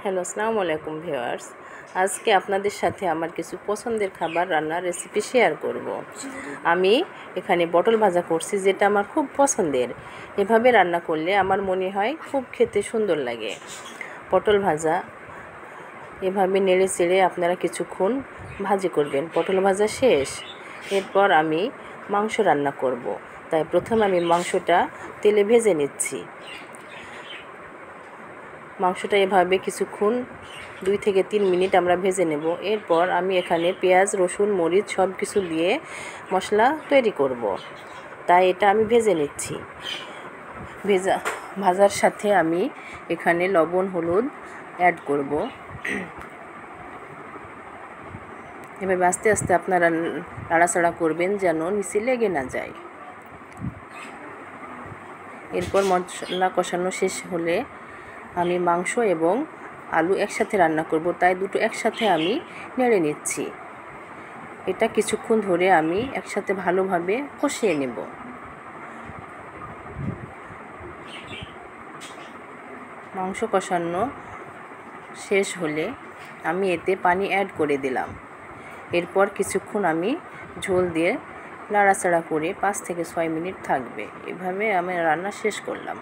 Hello, আসসালামু আলাইকুম viewers. আজকে আপনাদের সাথে আমার কিছু পছন্দের খাবার রান্নার রেসিপি শেয়ার করব। আমি এখানে পটল ভাজা করছি, যেটা আমার খুব পছন্দের। এভাবে রান্না করলে আমার মনে হয় খুব খেতে সুন্দর লাগে। পটল ভাজা এভাবে নেড়ে চেড়ে আপনারা কিছুক্ষণ ভাজি করবেন। পটল ভাজা শেষ, এরপর আমি মাংস রান্না করব। তাই প্রথমে আমি মাংসটা তেলে ভেজে নিচ্ছি। মাংসটা এভাবে কিছুক্ষণ 2 থেকে 3 মিনিট আমরা ভেজে নেব। এরপর আমি এখানে পেঁয়াজ, রসুন, মরিচ সব কিছু দিয়ে মশলা তৈরি করব। তাই এটা আমি ভেজে নিচ্ছি। ভাজার সাথে আমি এখানে লবণ, হলুদ অ্যাড করব। এভাবে আস্তে আস্তে আপনারা নাড়াচাড়া করবেন যেন নিচে লেগে না যায়। এরপর মশলা কষানো শেষ হলে আমি মাংস এবং আলু একসাথে রান্না করব, তাই দুটো একসাথে আমি নেড়ে নিচ্ছি। এটা কিছুক্ষণ ধরে আমি একসাথে ভালোভাবে কষিয়ে নেব। মাংস কষানো শেষ হলে আমি এতে পানি অ্যাড করে দিলাম। এরপর কিছুক্ষণ আমি ঝোল দিয়ে নাড়াচাড়া করে 5 থেকে 6 মিনিট থাকবে। এভাবে আমি রান্না শেষ করলাম।